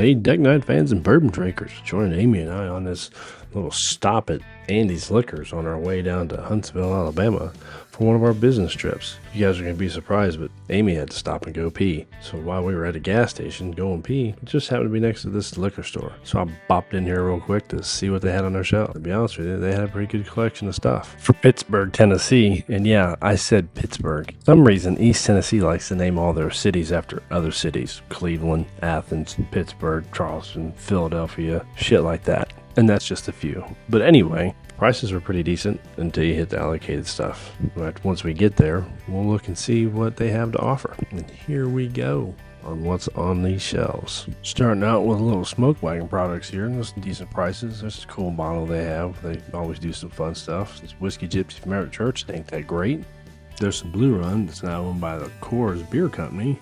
Hey, deck night fans and bourbon drinkers, join Amy and I on this little stop at Andy's Liquors on our way down to Huntsville, Alabama for one of our business trips. You guys are going to be surprised, but Amy had to stop and go pee. So while we were at a gas station going pee, it just happened to be next to this liquor store. So I bopped in here real quick to see what they had on their shelf. To be honest with you, they had a pretty good collection of stuff. From Pittsburg, Tennessee, and yeah, I said Pittsburg. For some reason, East Tennessee likes to name all their cities after other cities. Cleveland, Athens, Pittsburgh, Charleston, Philadelphia, shit like that. And that's just a few. But anyway, prices were pretty decent until you hit the allocated stuff. But once we get there, we'll look and see what they have to offer. And here we go on what's on these shelves. Starting out with a little smoke wagon products here, and there's some decent prices. There's a cool bottle they have. They always do some fun stuff. This Whiskey Gypsy from Merritt Church, ain't that great. There's some Blue Run that's now owned by the Coors Beer Company.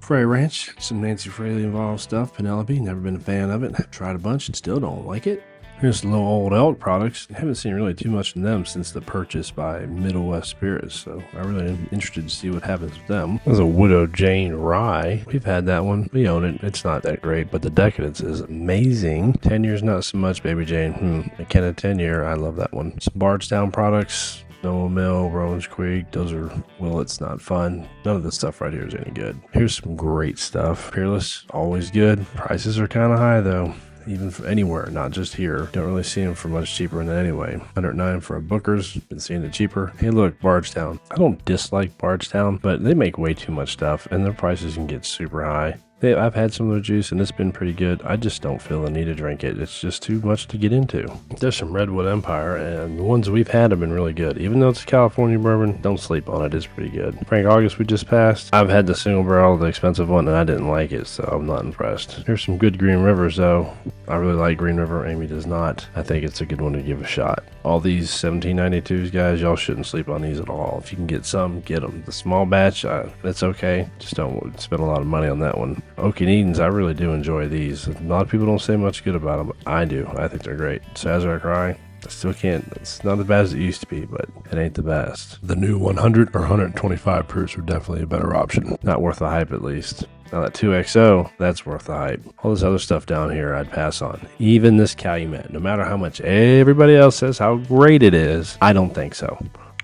Frey Ranch, some Nancy Fraley involved stuff. Penelope, never been a fan of it. Tried a bunch and still don't like it. Here's some little old elk products. Haven't seen really too much from them since the purchase by Middle West Spirits, so I really am interested to see what happens with them. There's a Widow Jane Rye. We've had that one. We own it. It's not that great, but the decadence is amazing. 10 years, not so much, Baby Jane. A can of 10 year. I love that one. Some Bardstown products. Noah Mill, Rowan's Creek, those are, well, it's not fun. None of this stuff right here is any good. Here's some great stuff. Peerless, always good. Prices are kind of high though, even for anywhere, not just here. Don't really see them for much cheaper than that anyway. 109 for a Booker's, been seeing it cheaper. Hey look, Bardstown. I don't dislike Bardstown, but they make way too much stuff and their prices can get super high. I've had some of their juice and it's been pretty good. I just don't feel the need to drink it. It's just too much to get into. There's some Redwood Empire, and the ones we've had have been really good. Even though it's a California bourbon, don't sleep on it. It's pretty good. Frank August we just passed. I've had the single barrel, the expensive one, and I didn't like it, so I'm not impressed. Here's some good Green Rivers though. I really like Green River. Amy does not. I think it's a good one to give a shot. All these 1792s, guys, y'all shouldn't sleep on these at all. If you can get some, get them. The small batch, it's okay. Just don't spend a lot of money on that one. Oak and Edens, I really do enjoy these. A lot of people don't say much good about them, but I do. I think they're great. Sazerac Rye, I still can't. It's not as bad as it used to be, but it ain't the best. The new 100 or 125 proofs are definitely a better option. Not worth the hype, at least. Now that 2XO, that's worth the hype. All this other stuff down here, I'd pass on. Even this Calumet, no matter how much everybody else says how great it is, I don't think so.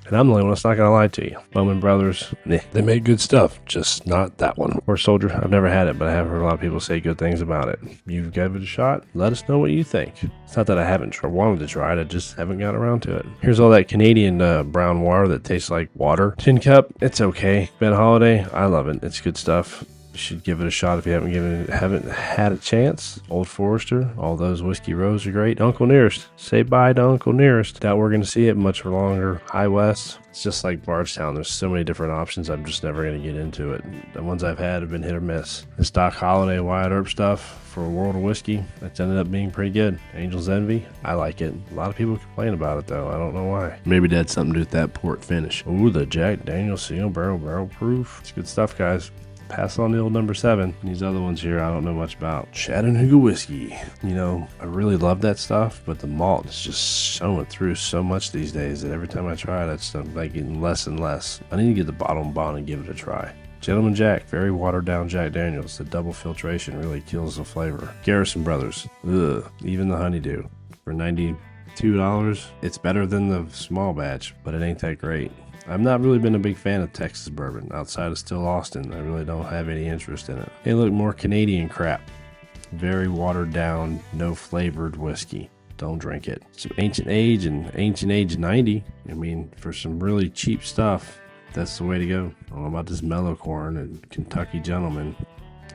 And I'm the only one that's not going to lie to you. Bowman Brothers, they make good stuff, just not that one. Horse Soldier, I've never had it, but I have heard a lot of people say good things about it. You've given it a shot? Let us know what you think. It's not that I haven't wanted to try it, I just haven't got around to it. Here's all that Canadian brown water that tastes like water. Tin Cup, it's okay. Ben Holiday, I love it. It's good stuff. Should give it a shot if you haven't had a chance. Old Forester, all those Whiskey Rows are great. Uncle Nearest, say bye to Uncle Nearest. Doubt we're going to see it much for longer. High West, it's just like Bardstown. There's so many different options. I'm just never going to get into it. The ones I've had have been hit or miss. This Doc Holiday Wyatt Earp stuff for a World of Whiskey, that's ended up being pretty good. Angel's Envy, I like it. A lot of people complain about it though. I don't know why. Maybe that had something to do with that port finish. Ooh, the Jack Daniel's Single Barrel Proof. It's good stuff, guys. Pass on the old number 7. These other ones here I don't know much about. Chattanooga whiskey. You know, I really love that stuff, but the malt is just showing through so much these days that every time I try it, it's like getting less and less. I need to get the bottle and bond and give it a try. Gentleman Jack, very watered down Jack Daniels. The double filtration really kills the flavor. Garrison Brothers, ugh, even the honeydew. For $92, it's better than the small batch, but it ain't that great. I've not really been a big fan of Texas bourbon. Outside of Still Austin, I really don't have any interest in it. Hey, look, more Canadian crap. Very watered down, no flavored whiskey. Don't drink it. Some Ancient Age and Ancient Age 90. I mean, for some really cheap stuff, that's the way to go. I don't know about this Mellow Corn and Kentucky Gentleman.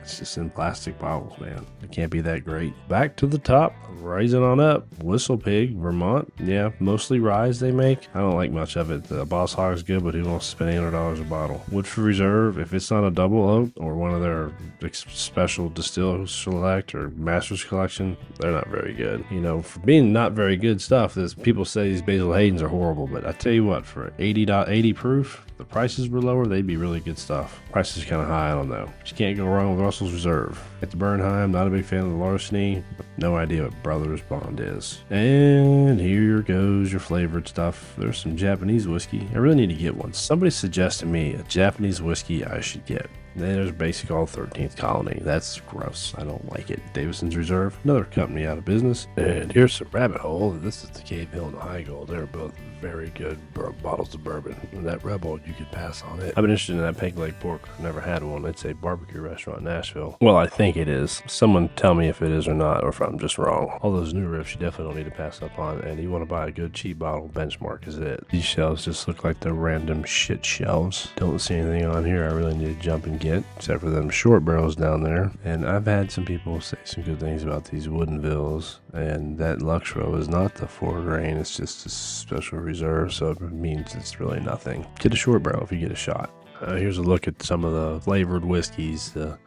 It's just in plastic bottles, man. It can't be that great. Back to the top, rising on up. Whistle Pig, Vermont. Yeah, mostly rye they make. I don't like much of it. The Boss Hog's good, but who wants to spend $800 a bottle? Woodford Reserve, if it's not a double oak or one of their special Distill Select or Master's Collection, they're not very good. You know, for being not very good stuff, people say these Basil Haydens are horrible, but I tell you what, for 80 proof, the prices were lower, they'd be really good stuff. Price is kind of high, I don't know. But you can't go wrong with Russell's Reserve. At the Bernheim, not a big fan of the Larceny. No idea what Brothers Bond is. And here goes your flavored stuff. There's some Japanese whiskey. I really need to get one. Somebody suggested me a Japanese whiskey I should get. Then there's basic all 13th Colony. That's gross. I don't like it. Davison's Reserve, another company out of business. And here's some Rabbit Hole. This is the Cave Hill and the High Gold. They're both very good bottles of bourbon. And that Rebel, you could pass on it. I've been interested in that Peg Leg Pork. I've never had one. It's a barbecue restaurant in Nashville. Well, I think it is. Someone tell me if it is or not, or if I'm just wrong. All those new riffs you definitely don't need to pass up on. And you want to buy a good cheap bottle, Benchmark is it. These shelves just look like they're random shit shelves. Don't see anything on here I really need to jump and get, except for them short barrels down there. And I've had some people say some good things about these Woodenvilles, and that Lux Row is not the 4 grain, it's just a special reserve, so it means it's really nothing. Get a short barrel if you get a shot. Here's a look at some of the flavored whiskeys, the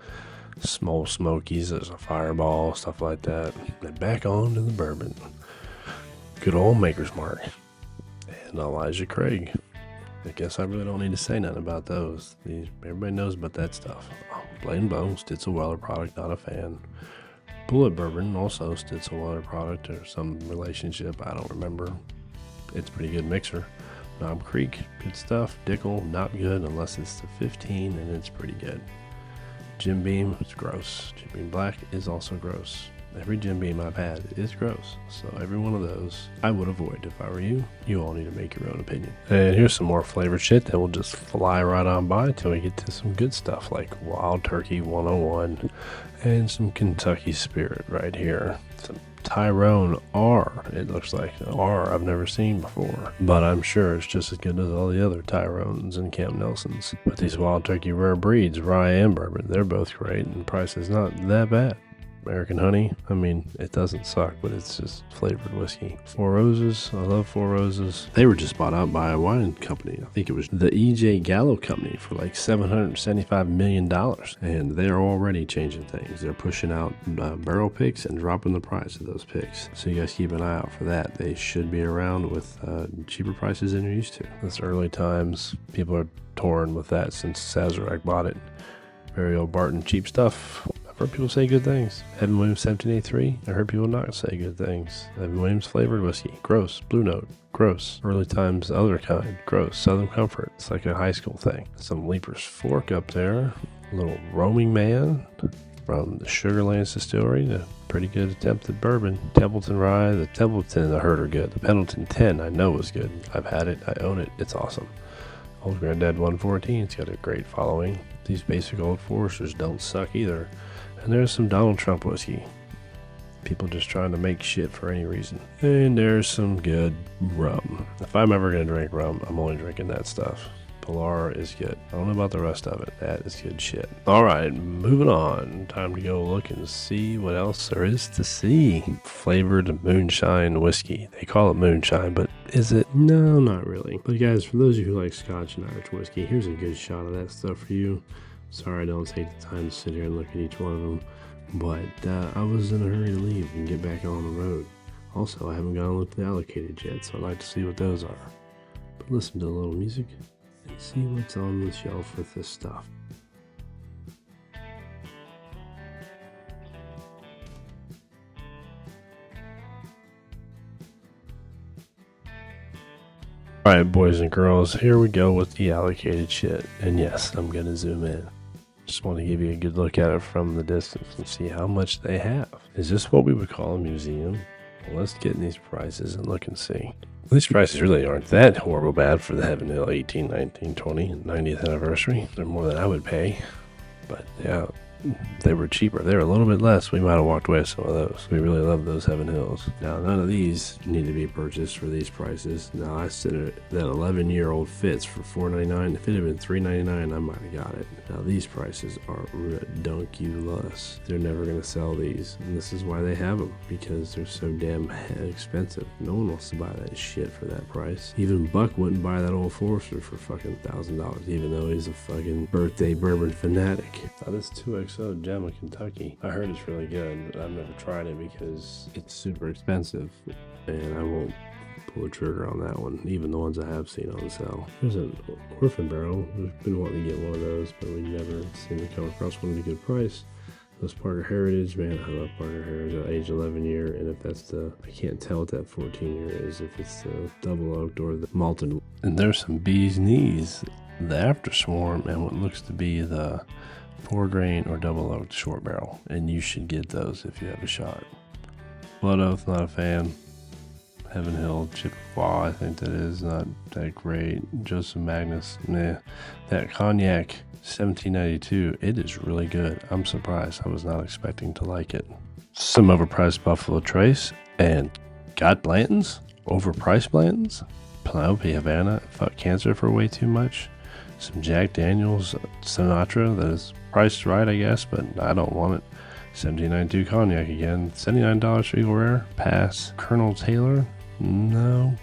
small smokies, there's a Fireball, stuff like that. And back on to the bourbon. Good old Maker's Mark and Elijah Craig. I guess I really don't need to say nothing about those. Everybody knows about that stuff. Blade and Bone, Stitzel Weller product, not a fan. Bullet Bourbon, also Stitzel Weller product or some relationship, I don't remember. It's a pretty good mixer. Knob Creek, good stuff. Dickel, not good unless it's the 15, and it's pretty good. Jim Beam, it's gross. Jim Beam Black is also gross. Every Jim Beam I've had is gross, so every one of those I would avoid if I were you. You all need to make your own opinion. And here's some more flavored shit that will just fly right on by until we get to some good stuff like Wild Turkey 101 and some Kentucky Spirit right here. Some Tyrone R. It looks like an R I've never seen before, but I'm sure it's just as good as all the other Tyrones and Camp Nelsons. But these Wild Turkey rare breeds, rye and bourbon, they're both great, and the price is not that bad. American Honey, I mean, it doesn't suck, but it's just flavored whiskey. Four Roses, I love Four Roses. They were just bought out by a wine company. I think it was the E.J. Gallo Company for like $775 million. And they're already changing things. They're pushing out barrel picks and dropping the price of those picks. So you guys keep an eye out for that. They should be around with cheaper prices than you're used to. That's early times. People are torn with that since Sazerac bought it. Very old Barton cheap stuff. I've heard people say good things. Evan Williams 1783. I heard people not say good things. Evan Williams flavored whiskey. Gross. Blue Note. Gross. Early Times other kind. Gross. Southern Comfort. It's like a high school thing. Some Leaper's Fork up there. A little Roaming Man from the Sugarland Distillery. A pretty good attempt at bourbon. Templeton Rye. The Templeton I heard are good. The Pendleton 10 I know is good. I've had it. I own it. It's awesome. Old Granddad 114. It's got a great following. These basic Old Foresters don't suck either. And there's some Donald Trump whiskey. People just trying to make shit for any reason. And there's some good rum. If I'm ever going to drink rum, I'm only drinking that stuff. Pilar is good. I don't know about the rest of it. That is good shit. Alright, moving on. Time to go look and see what else there is to see. Flavored moonshine whiskey. They call it moonshine, but is it? No, not really. But guys, for those of you who like Scotch and Irish whiskey, here's a good shot of that stuff for you. Sorry I don't take the time to sit here and look at each one of them, but I was in a hurry to leave and get back on the road. Also, I haven't gone and looked at the allocated yet, so I'd like to see what those are. But listen to a little music and see what's on the shelf with this stuff. Alright, boys and girls, here we go with the allocated shit. And yes, I'm gonna zoom in. Just want to give you a good look at it from the distance and see how much they have. Is this what we would call a museum? Well, let's get in these prices and look and see. These prices really aren't that horrible bad for the Heaven Hill 18, 19, 20, and 90th anniversary. They're more than I would pay. But yeah, they were cheaper. They were a little bit less. We might have walked away with some of those. We really love those Heaven Hills. Now, none of these need to be purchased for these prices. Now, I said that 11-year-old Fitz for $4.99. If it had been $3.99, I might have got it. Now, these prices are redonkulous. They're never going to sell these. And this is why they have them, because they're so damn expensive. No one wants to buy that shit for that price. Even Buck wouldn't buy that old Forester for fucking $1,000, even though he's a fucking birthday bourbon fanatic. Now, this 2XO Gem of Kentucky, I heard it's really good, but I've never tried it because it's super expensive, and I won't pull the trigger on that one, even the ones I have seen on sale. There's an Orphan Barrel. We've been wanting to get one of those, but we never seem to come across one at a good price. Those Parker Heritage, man, I love Parker Heritage, age 11 year, and if that's the, I can't tell what that 14 year is, if it's the double oaked or the malted. And there's some Bee's Knees. the After Swarm and what looks to be the 4-grain or double oaked short barrel, and you should get those if you have a shot. Blood Oath, not a fan. Heaven Hill Chippewa, I think that is not that great. Joseph Magnus, meh. That cognac 1792, it is really good. I'm surprised. I was not expecting to like it. Some overpriced Buffalo Trace and got Blanton's. Overpriced Blanton's. Penelope Havana, fuck cancer for way too much. Some Jack Daniels Sinatra that is priced right, I guess, but I don't want it. 1792 cognac again. $79 for Eagle Rare. Pass. Colonel Taylor. No.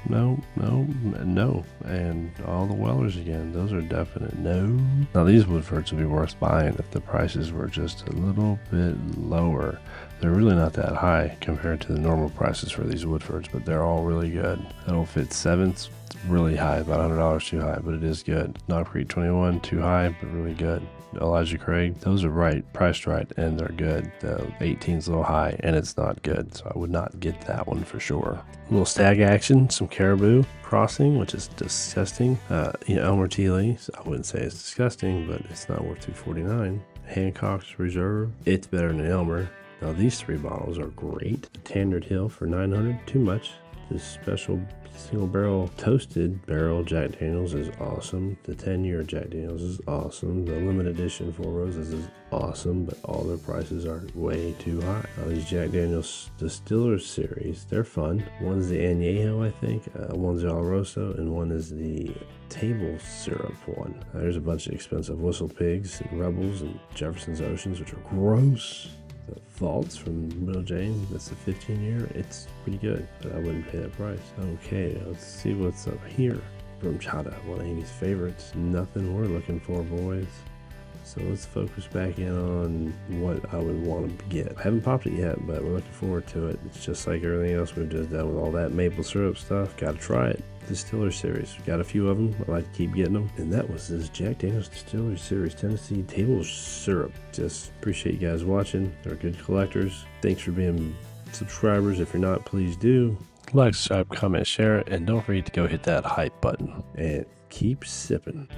And all the Wellers again. Those are definite no. Now these Woodfords would be worth buying if the prices were just a little bit lower. They're really not that high compared to the normal prices for these Woodfords, but they're all really good. That old Fit 7's really high, about $100 too high, but it is good. Knob Creek 21, too high, but really good. Elijah Craig, those are right, priced right, and they're good. The 18's a little high, and it's not good, so I would not get that one for sure. A little stag action, some Caribou Crossing, which is disgusting. Elmer T. Lee, so I wouldn't say it's disgusting, but it's not worth $249. Hancock's Reserve, it's better than Elmer. Now these 3 bottles are great. The Tannard Hill for $900, too much. This special single barrel toasted barrel Jack Daniels is awesome. The 10-year Jack Daniels is awesome. The limited edition Four Roses is awesome, but all their prices are way too high. These Jack Daniels Distillers series, they're fun. One's the Añejo, I think. One's the Oloroso, and one is the table syrup one. There's a bunch of expensive Whistle Pigs and Rebels and Jefferson's Oceans, which are gross. The Vaults from Little Jane, that's the 15-year. It's pretty good, but I wouldn't pay that price. Okay, let's see what's up here. From Chata, one of Amy's favorites. Nothing we're looking for, boys. So let's focus back in on what I would want to get. I haven't popped it yet, but we're looking forward to it. It's just like everything else we've just done with all that maple syrup stuff. Gotta try it. Distiller series. We've got a few of them. I like to keep getting them. And that was this Jack Daniels Distiller Series Tennessee Table Syrup. Just appreciate you guys watching. They're good collectors. Thanks for being subscribers. If you're not, please do. Like, subscribe, comment, share, and don't forget to go hit that hype button. And keep sipping.